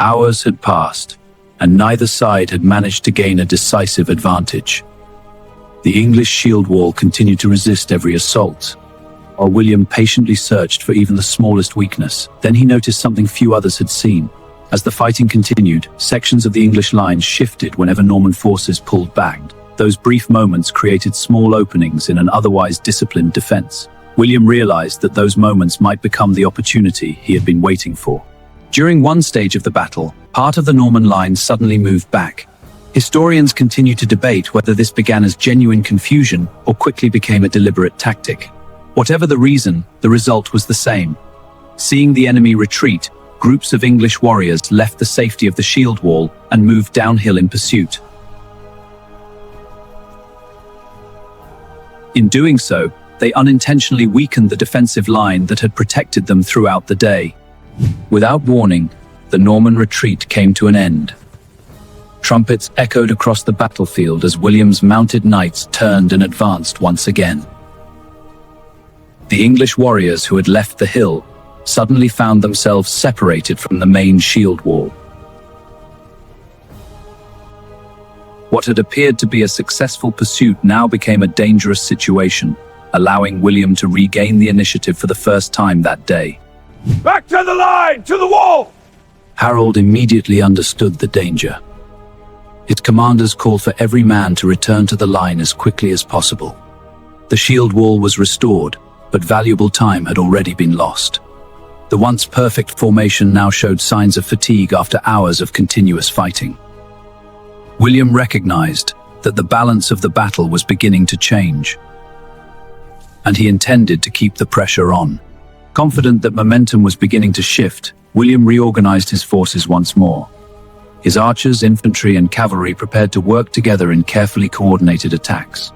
Hours had passed, and neither side had managed to gain a decisive advantage. The English shield wall continued to resist every assault, while William patiently searched for even the smallest weakness. Then he noticed something few others had seen. As the fighting continued, sections of the English lines shifted whenever Norman forces pulled back. Those brief moments created small openings in an otherwise disciplined defense. William realized that those moments might become the opportunity he had been waiting for. During one stage of the battle, part of the Norman line suddenly moved back. Historians continue to debate whether this began as genuine confusion or quickly became a deliberate tactic. Whatever the reason, the result was the same. Seeing the enemy retreat, groups of English warriors left the safety of the shield wall and moved downhill in pursuit. In doing so, they unintentionally weakened the defensive line that had protected them throughout the day. Without warning, the Norman retreat came to an end. Trumpets echoed across the battlefield as William's mounted knights turned and advanced once again. The English warriors who had left the hill suddenly found themselves separated from the main shield wall. What had appeared to be a successful pursuit now became a dangerous situation, allowing William to regain the initiative for the first time that day. Back to the line! To the wall! Harold immediately understood the danger. His commanders called for every man to return to the line as quickly as possible. The shield wall was restored, but valuable time had already been lost. The once perfect formation now showed signs of fatigue after hours of continuous fighting. William recognized that the balance of the battle was beginning to change, and he intended to keep the pressure on. Confident that momentum was beginning to shift, William reorganized his forces once more. His archers, infantry, and cavalry prepared to work together in carefully coordinated attacks.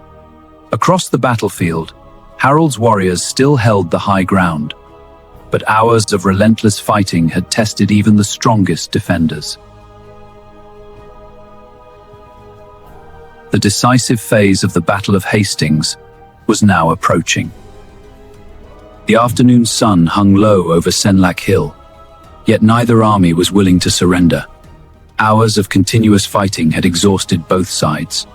Across the battlefield, Harold's warriors still held the high ground, but hours of relentless fighting had tested even the strongest defenders. The decisive phase of the Battle of Hastings was now approaching. The afternoon sun hung low over Senlac Hill, yet neither army was willing to surrender. Hours of continuous fighting had exhausted both sides.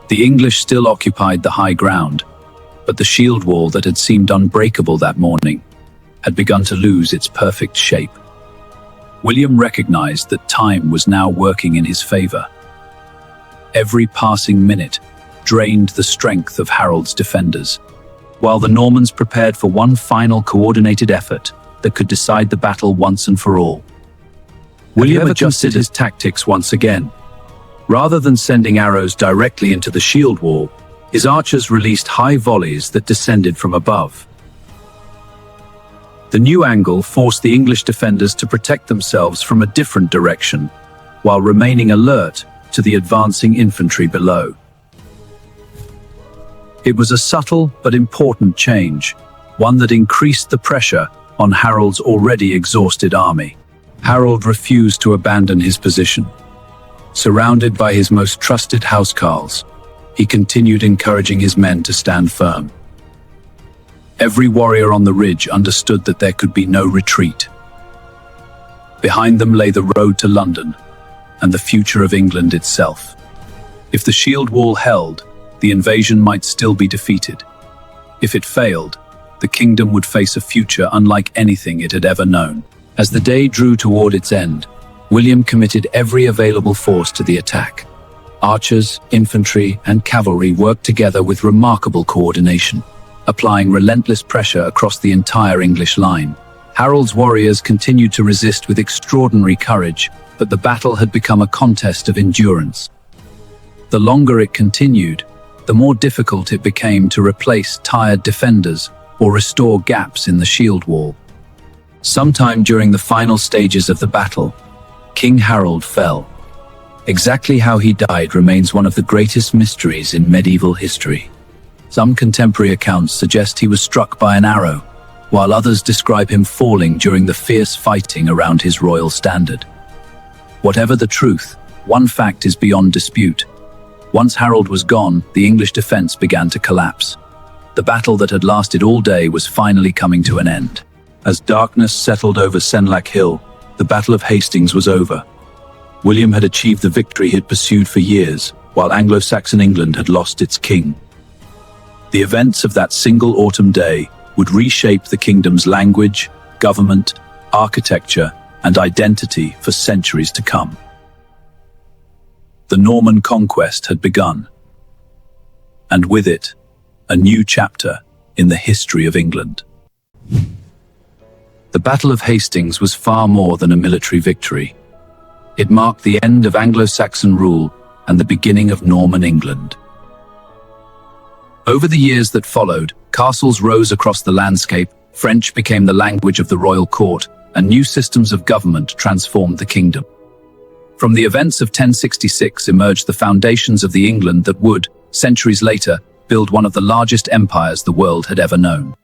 The English still occupied the high ground, but the shield wall that had seemed unbreakable that morning had begun to lose its perfect shape. William recognized that time was now working in his favor. Every passing minute drained the strength of Harold's defenders, while the Normans prepared for one final coordinated effort that could decide the battle once and for all. William adjusted his tactics once again. Rather than sending arrows directly into the shield wall, his archers released high volleys that descended from above. The new angle forced the English defenders to protect themselves from a different direction, while remaining alert to the advancing infantry below. It was a subtle but important change, one that increased the pressure on Harold's already exhausted army. Harold refused to abandon his position. Surrounded by his most trusted housecarls, he continued encouraging his men to stand firm. Every warrior on the ridge understood that there could be no retreat. Behind them lay the road to London and the future of England itself. If the shield wall held, the invasion might still be defeated. If it failed, the kingdom would face a future unlike anything it had ever known. As the day drew toward its end, William committed every available force to the attack. Archers, infantry, and cavalry worked together with remarkable coordination, applying relentless pressure across the entire English line. Harold's warriors continued to resist with extraordinary courage, but the battle had become a contest of endurance. The longer it continued, the more difficult it became to replace tired defenders or restore gaps in the shield wall. Sometime during the final stages of the battle, King Harold fell. Exactly how he died remains one of the greatest mysteries in medieval history. Some contemporary accounts suggest he was struck by an arrow, while others describe him falling during the fierce fighting around his royal standard. Whatever the truth, one fact is beyond dispute. Once Harold was gone, the English defense began to collapse. The battle that had lasted all day was finally coming to an end. As darkness settled over Senlac Hill, The Battle of Hastings was over. William had achieved the victory he had pursued for years, while Anglo-Saxon England had lost its king. The events of that single autumn day would reshape the kingdom's language, government, architecture, and identity for centuries to come. The Norman Conquest had begun, and with it, a new chapter in the history of England. The Battle of Hastings was far more than a military victory. It marked the end of Anglo-Saxon rule and the beginning of Norman England. Over the years that followed, castles rose across the landscape, French became the language of the royal court, and new systems of government transformed the kingdom. From the events of 1066 emerged the foundations of the England that would, centuries later, build one of the largest empires the world had ever known.